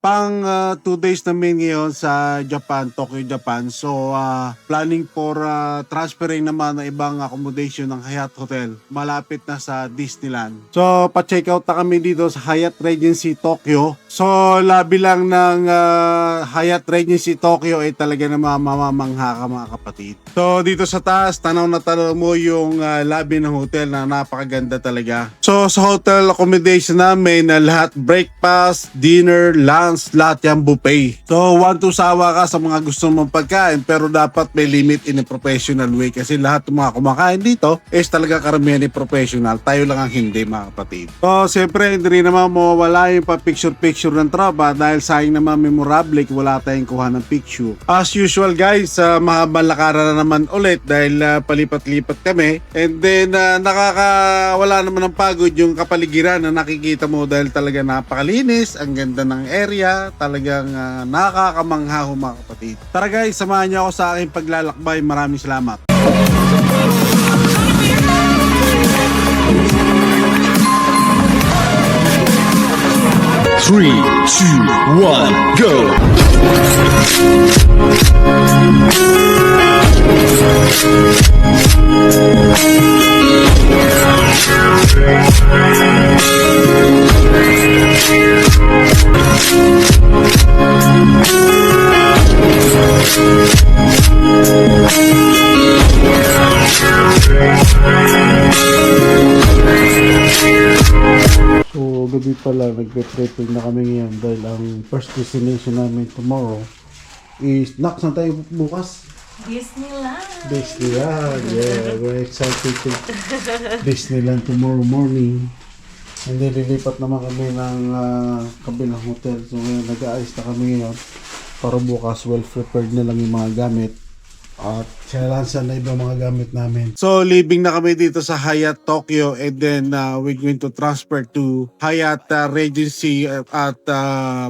Pang 2 days namin ngayon sa Japan, Tokyo, Japan. So, planning for transferring naman ng ibang accommodation ng Hyatt Hotel. Malapit na sa Disneyland. So, pa-check out na kami dito sa Hyatt Regency Tokyo. So, labi lang ng Hyatt Regency Tokyo ay talaga na mamamangha ka mga kapatid. So, dito sa taas, tanaw na tanaw mo yung lobby ng hotel na napakaganda talaga. So, sa hotel accommodation namin na lahat breakfast, dinner, lunch, lahat yan buffet. So, want to sawa ka sa mga gusto mong pagkain pero dapat may limit in a professional way kasi lahat ng mga kumakain dito is talaga karamihan ni professional. Tayo lang ang hindi mga kapatid. So, siyempre, hindi rin naman mawala yung pa-picture-picture ng tropa dahil sayang naman memorable kung wala tayong kuha ng picture. As usual guys, mahabang lakaran na naman ulit dahil palipat-lipat kami. And then, wala naman ng pagod yung kapaligiran na nakikita mo dahil talaga napakalinis, ang ganda ng area, talagang nakakamangha mga kapatid. Tara guys, samahan niyo ako sa aking paglalakbay. Maraming salamat. 3, 2, 1, go! So, gabi pala, nagpe-prepping na kami ngayon dahil ang first destination namin tomorrow is, saan tayo bukas? Disneyland. Disneyland. Yeah, we're excited to Disneyland tomorrow morning. And then lilipat naman kami ng kabilang hotel. So ngayon nag-aayos na kami ngayon para bukas well prepared na lang yung mga gamit. At sinalansan na ibang mga gamit namin. So, leaving na kami dito sa Hyatt Tokyo and then we're going to transfer to Hyatt Regency at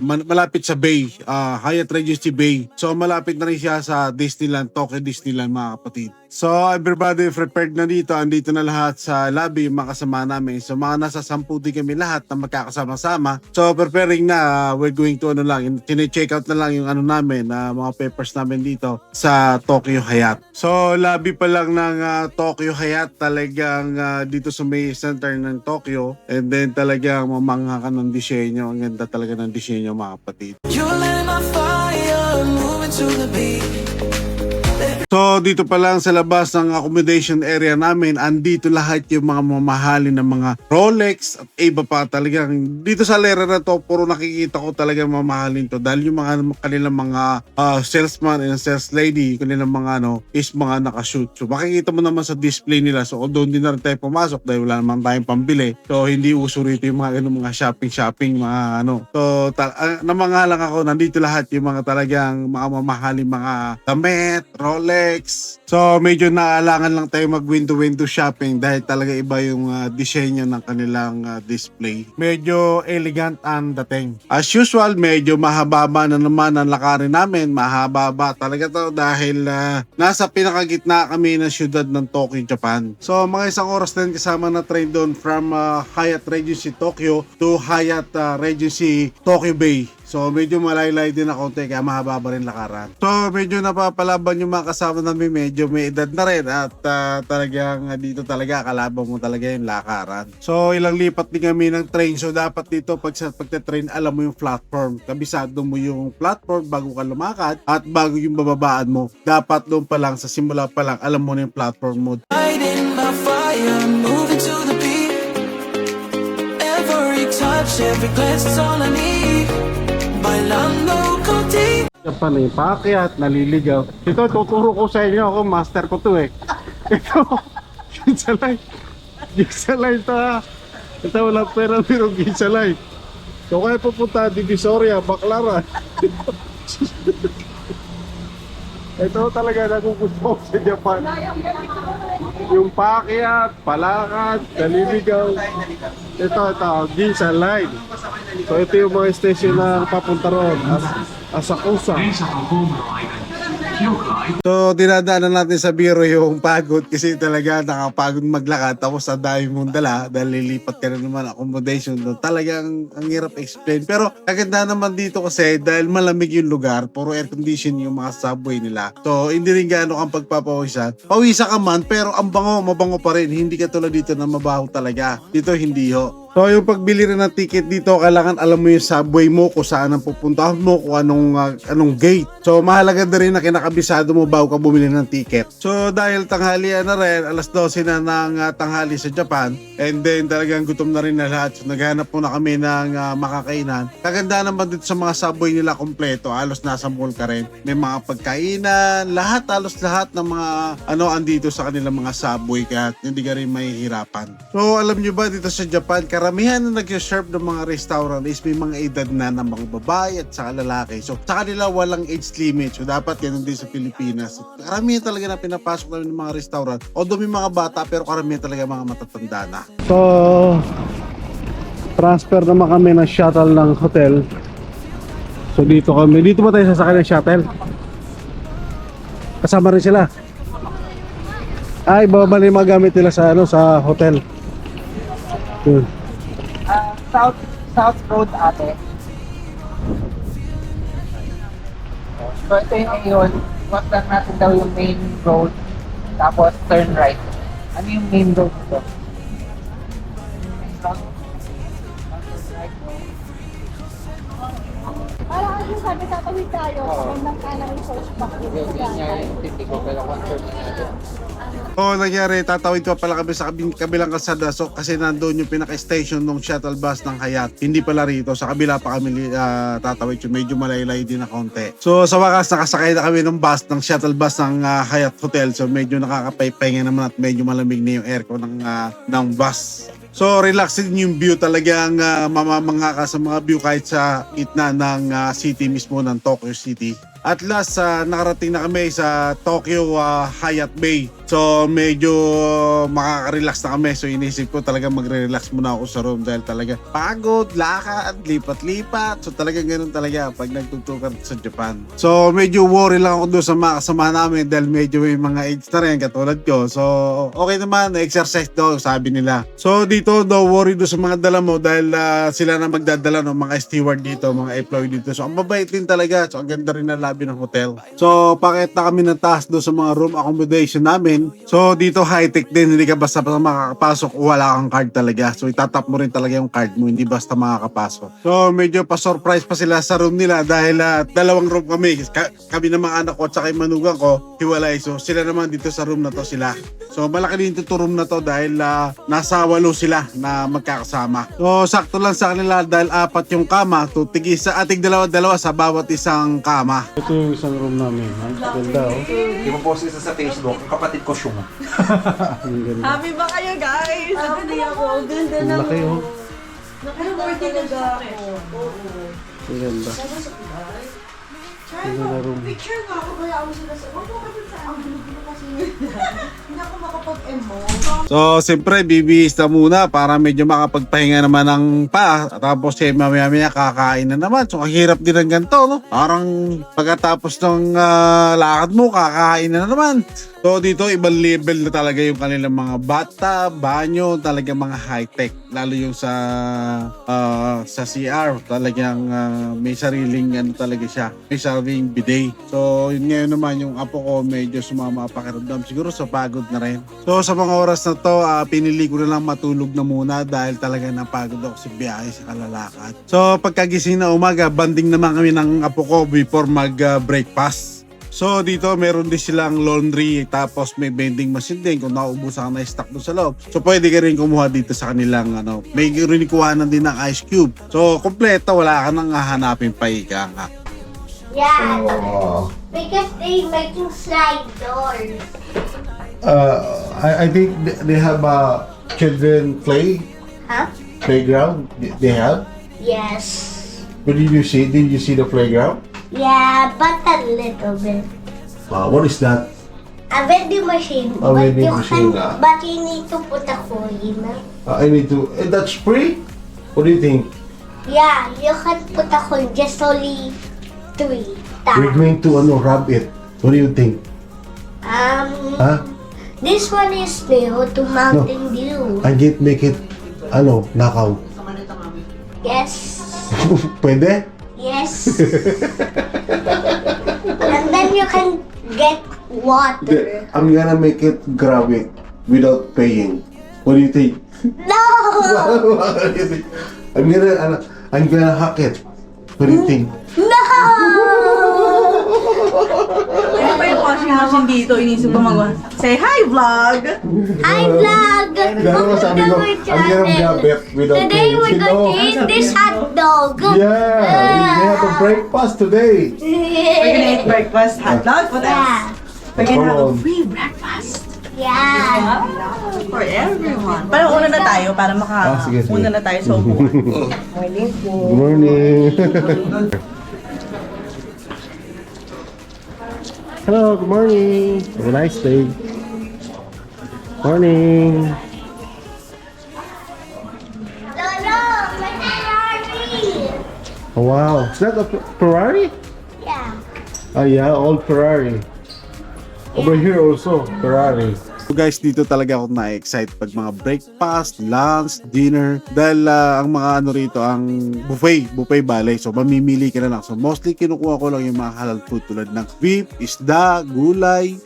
malapit sa Bay, Hyatt Regency Bay. So, malapit na rin siya sa Disneyland, Tokyo Disneyland mga kapatid. So, everybody prepared na dito. Andito na lahat sa lobby yung mga kasama namin. So, mga nasa 10 din kami lahat na magkakasama-sama. So, preparing na, we're going to check out na lang yung namin, mga papers namin dito sa Tokyo Hyatt. So, lobby pa lang ng Tokyo Hyatt, talagang dito sa may center ng Tokyo. And then talagang mamangha ka ng disenyo. Ang ganda talaga ng disenyo mga kapatid. So, dito pa lang sa labas ng accommodation area namin, andito lahat yung mga mamahalin ng mga Rolex at iba pa talagang. Dito sa lera na to, puro nakikita ko talagang mamahalin to dahil yung mga kanilang mga salesman and sales lady, kanilang mga is mga nakashoot. So, makikita mo naman sa display nila. So, doon din na rin tayo pumasok dahil wala naman tayong pambili. So, hindi uso rito yung mga mga shopping, mga So, namangalang ako, nandito lahat yung mga talagang mga mamahalin mga damit, Rolex. So, medyo naaalangan lang tayo mag window shopping dahil talaga iba yung disenyo ng kanilang display. Medyo elegant ang dating. As usual, medyo mahaba na naman ang lakarin namin. Mahaba talaga to dahil nasa pinakagitna kami ng syudad ng Tokyo, Japan. So, mga isang oras din kasama na train doon from Hyatt Regency Tokyo to Hyatt Regency Tokyo Bay. So, medyo malaylay din na konti kaya mahaba rin lakaran. So, medyo napapalaban yung mga kasama namin. Medyo may edad na rin at talagang dito talaga kalaban mo talaga yung lakaran. So, ilang lipat din kami ng train. So, dapat dito pagte-train alam mo yung platform. Kabisado mo yung platform bago ka lumakad at bago yung bababaan mo. Dapat doon pa lang, sa simula pa lang, alam mo na yung platform mo. Every glance is all I need. Bailando contigo. Japan eh, paakyat, naliligaw. Ito, tuturo ko sa inyo. Ako, master ko to eh. Ito, ginsalay. Ginsalay ito ha. Ito, walang pera pero ginsalay. So, kaya pupunta, Divisoria, Baclaran. Ito talaga nagugusto sa Japan. Yung paakyat, palakad, naliligaw. Ito, Ginsan Line. So ito yung mga station na papunta roon. Asakusa. So, dinadaanan natin sa biro yung pagod kasi talaga nakapagod maglakad tapos ang dami mong dala dahil lilipat ka na naman accommodation doon. Talagang ang hirap explain. Pero kaganda naman dito kasi dahil malamig yung lugar, puro air condition yung mga subway nila. So, hindi rin gaano kang pagpapawisan. Pawisa ka man pero ang bango, mabango pa rin. Hindi ka tulad dito na mabaho talaga. Dito hindi ho. So yung pagbili rin ng ticket dito, kailangan alam mo yung subway mo, kung saan ang pupuntahan mo, kung anong gate. So mahalaga na rin na kinakabisado mo bago ka bumili ng ticket. So dahil tanghalian na rin, alas 12 na ng tanghali sa Japan, and then talagang gutom na rin na lahat. So naghanap muna kami ng makakainan. Kaganda naman dito sa mga subway nila kompleto, halos nasa mall ka rin. May mga pagkainan, halos lahat ng mga andito sa kanilang mga subway kaya hindi ka rin mahihirapan. So alam nyo ba dito sa Japan, karamihan na nag-serve ng mga restaurant is may mga edad na ng mga babae at saka lalaki. So sa kanila walang age limit. So dapat ganun din sa Pilipinas. Karamihan talaga na pinapasok namin ng mga restaurant. Although may mga bata pero karamihan talaga mga matatanda na. So transfer naman kami ng shuttle ng hotel. So dito kami. Dito ba tayo sasakay ng shuttle? Kasama rin sila. Ay, babali mga gamit nila sa sa hotel. South Road ate. So ito yung ngayon, wag lang natin daw yung main road, tapos turn right. Ano yung main road ito? Parang kasi sabi tatawid tayo, ng kanan yung first back. Hindi niya yung tindi ko, pero confirm natin. Oo, nangyari, tatawid pa pala kami sa kabilang kalsada. So, kasi nandoon yung pinaka-station ng shuttle bus ng Hayat. Hindi pala rito, sa kabila pa kami tatawid. Yung medyo malaylay din na konti. So, sa wakas, nakasakay na kami ng bus, ng shuttle bus ng Hayat Hotel. So, medyo nakakapay-pahinga naman at medyo malamig na yung aircon ng bus. So, relaxing yung view talagang mamamangha ka sa mga view kahit sa gitna ng city mismo ng Tokyo City. At last, nakarating na kami sa Tokyo Hayat Bay. So medyo makaka-relax na kami. So inisip ko talaga magre-relax muna ako sa room dahil talaga pagod, lakad, lipat-lipat. So talagang ganun talaga pag nagtugtugan sa Japan. So medyo worry lang ako doon sa mga kasama namin dahil medyo may mga age na rin katulad ko. So okay naman, exercise daw sabi nila. So dito daw worry doon sa mga dala mo dahil sila na magdadala ng mga steward dito, mga employee dito. So ang mabait din talaga. So ang ganda rin ng lobby ng hotel. So pakita kami ng taas doon sa mga room accommodation namin. So dito high-tech din, hindi ka basta makakapasok o wala kang card talaga. So itatap mo rin talaga yung card mo, hindi basta makakapasok. So medyo pa-surprise pa sila sa room nila dahil dalawang room kami. Kami ng mga anak ko at saka yung manugang ko, hiwalay. So sila naman dito sa room na to sila. So malaki din ito room na to dahil nasa 8 sila na magkakasama. So sakto lang sa kanila dahil 4 yung kama. So tigis sa ating dalawa sa bawat isang kama. Ito yung isang room namin. Ganda oh. Hindi mo post isa sa Facebook, ang kapatid ko siya. Happy ba kayo guys? Happy ako. Ganda na. Laki oh. Naka-birthday talaga ako. Ang ganda. Picture nga ako kaya ako sila sa... Huwag mo ka dun sa ang gulo kasi hindi ako makapag-emo. So, siyempre, bibihis na muna para medyo makapagpahinga naman ng tapos, mamaya-maya kakain na naman. So, ang hirap din ng ganito, no? Parang pagkatapos ng lakad mo, kakain na naman. So, dito, ibang level na talaga yung kanilang mga bata, banyo, talaga mga high-tech. Lalo yung sa CR, talagang may sariling talaga siya. May sariling bidet. So, yun ngayon naman, yung apo ko medyo sumama pakiramdam. Siguro sa pagod na rin. So, sa mga oras na to, pinili ko na lang matulog na muna dahil talaga napagod ako sa biyahe sa kalalakad. So, pagkagising na umaga, banding naman kami ng apo ko before mag-breakfast. So dito meron din silang laundry tapos may vending machine din kung nauubusan ka na stock doon sa loob. So pwede ka rin kumuha dito sa kanilang may rin kuhanan din ng ice cube. So kompleto, wala ka nang hahanapin pa ika nga. Yeah, because they making slide doors. I think they have a children playground. They have. Yes. What did you see? Did you see the playground? Yeah, but a little bit. What is that? A vending machine. A vending machine, But you need to put a coin. I need to. That's free. What do you think? Yeah, you can put a coin. Just only 3. We're going to rub it. What do you think? Huh? This one is new to Mountain Dew. I can't make it, knockout. Yes. Pwede? Yes. And then you can get water. I'm gonna make it grab it without paying. What do you think? No! What do you think? I'm gonna hack it. What do you think? No! Ano pa yung washing machine dito? Inisip ko magawa. Say hi, vlog! Hi, vlog! Pero sabi ko, I'm gonna grab it without Today paying. we're You know? going to eat this hot dog. Yeah, we have a breakfast today. We're gonna eat breakfast, hot dog, what else? Yeah. We're gonna have a Come on. free breakfast. Yeah. For everyone. Parang una na tayo para Sige. una na tayo sa upuan. Good morning. Hello, good morning. Have a nice day. Morning. Lolo, my Ferrari. Oh, wow. Is that a Ferrari? Yeah. Oh yeah, old Ferrari. Over here also, Ferrari. So guys, dito talaga ako na-excite pag mga breakfast, lunch, dinner. Dahil ang mga ano rito, ang buffet bale. So mamimili ka na lang. So mostly kinukuha ko lang yung mga halal food tulad ng beef, isda, gulay,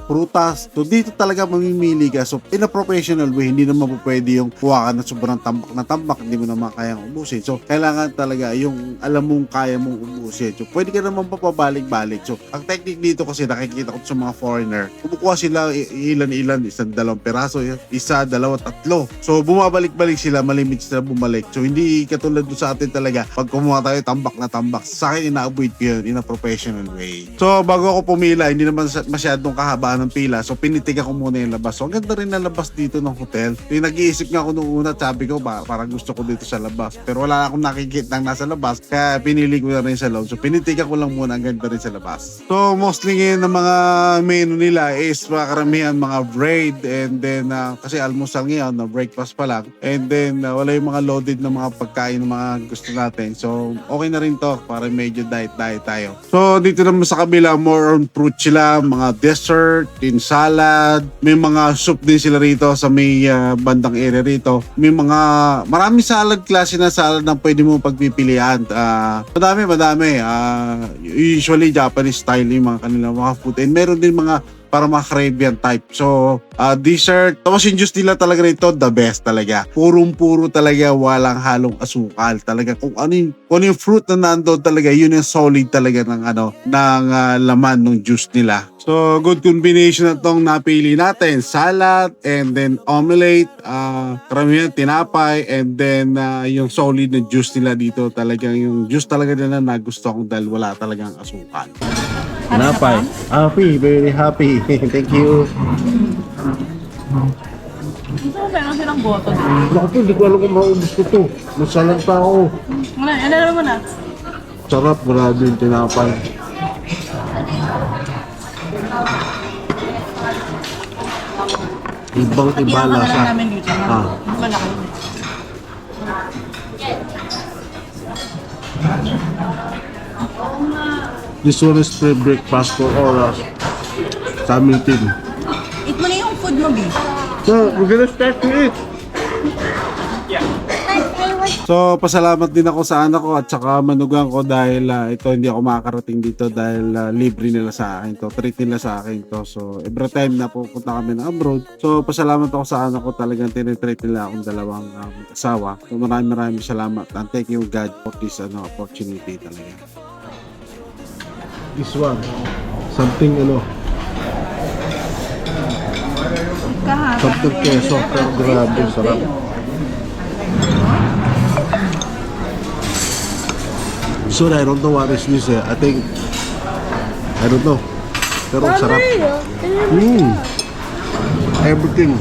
prutas. So dito talaga mamimili ka. So in a professional way, hindi naman po pwede yung kuha ka na sobrang tambak, hindi mo naman kayang ubusin. So kailangan talaga yung alam mong kaya mong ubusin. So pwede ka naman papabalik-balik. So ang technique dito kasi nakikita ko sa mga foreigner, kumukuha sila ilan, isang dalawang peraso, isa, dalawa, tatlo. So bumabalik-balik sila, malimit sila bumalik. So hindi katulad doon sa atin talaga, pag kumuha tayo tambak na tambak. Sa akin ina-avoid ko yun in a professional way. So bago ako pumila, hindi naman masyadong kahabaan ng pila. So pinitigan ko muna yung labas. So ang ganda rin na labas dito ng hotel. So nag-iisip nga ako nung una, sabi ko parang gusto ko dito sa labas. Pero wala akong nakikita ng nasa labas, kaya pinili ko na rin sa loob. So pinitigan ko lang muna, ang ganda rin sa labas. So mostly ngayon ng mga menu nila is karamihan mga bread, and then kasi almusal ngayon na breakfast pa lang, and then wala yung mga loaded na mga pagkain na mga gusto natin. So okay na rin to para medyo diet tayo. So dito naman sa kabila, more on fruit sila, mga dessert, tin salad, may mga soup din sila rito sa may bandang area rito. May mga marami salad, klase na salad na pwede mo pagpipilian. Madami. Usually Japanese style yung mga kanilang mga food, and meron din mga para mga Caribbean type. So, dessert. Tapos yung juice nila talaga rito, the best talaga. Purong-puro talaga, walang halong asukal. Talaga, kung ano yung fruit na nandoon talaga, yun yung solid talaga ng laman ng juice nila. So, good combination na tong napili natin. Salad, and then omelette, karamihan tinapay, and then yung solid na juice nila dito. Talagang yung juice talaga nila na gusto kong dahil wala talagang asukal. Napay. Happy, very happy. Thank you. Gusto ko meron silang boto. Naku po, hindi ko alam kung maubos ko to. Masalag pa ako. Ano naman na? Sarap, grabe yung tinapay. Ibang-iba Iyan ka na lasa. lang namin dito. Ah. Malaki. This one is free breakfast for oras. Sa aming team. Eat mo na yung food mo, B. So, we're gonna start to eat. So, pasalamat din ako sa anak ko at saka manugang ko dahil ito hindi ako makakarating dito dahil libre nila sa akin to, treat nila sa akin to. So, every time na pupunta kami ng abroad, so pasalamat ako sa anak ko, talagang tinitreat nila akong dalawang asawa. So, maraming salamat and thank you God for this opportunity talaga. This one. Something something keso. Pero grabe, sarap. Sorry, I don't know what is this. I don't know. Pero sarap. Everything.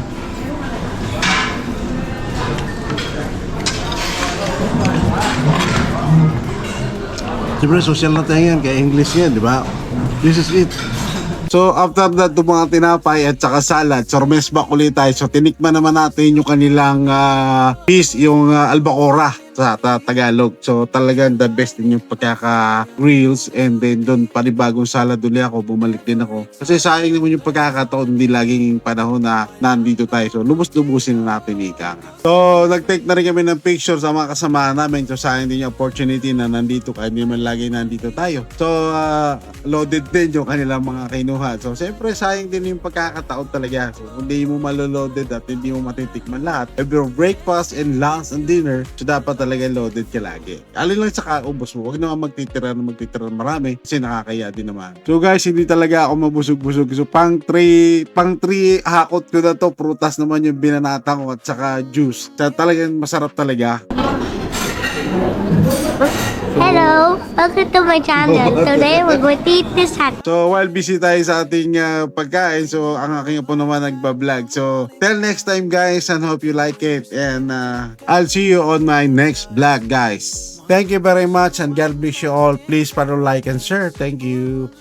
Siyempre, social na tayo yan. Kaya English yan, di ba? This is it. So after that, yung mga tinapay at saka salad, so rumesbak ulit tayo. So tinikman naman natin yung kanilang fish, yung albacora. sa Tagalog. So talagang the best din yung pagkaka-reels, and then doon panibagong salad ulit ako, bumalik din ako. Kasi sayang naman yung pagkakataon, hindi laging panahon na nandito tayo. So lubos-lubusin na natin ika. So nag-take na rin kami ng picture sa mga kasama namin. So sayang din yung opportunity na nandito kahit hindi man lagi nandito tayo. So loaded din yung kanilang mga kinuha. So siyempre sayang din yung pagkakataon talaga. So kung hindi mo maloloaded at hindi mo matitikman lahat, every breakfast and lunch and dinner, so dapat talaga loaded ka lagi. Alin lang sa kaubos mo, huwag naman magtitira ng marami kasi nakakaya din naman. So guys, hindi talaga ako mabusog-busog. So pang 3 hakot ko na to, prutas naman yung binanata ko at saka juice. So talagang masarap talaga. Hello, welcome to my channel. Today we're going to eat this hot. So while busy tayo sa ating pagkain, so ang aking po naman nagbablog. So till next time guys, and hope you like it, and I'll see you on my next vlog guys. Thank you very much and God bless you all. Please follow, like and share. Thank you.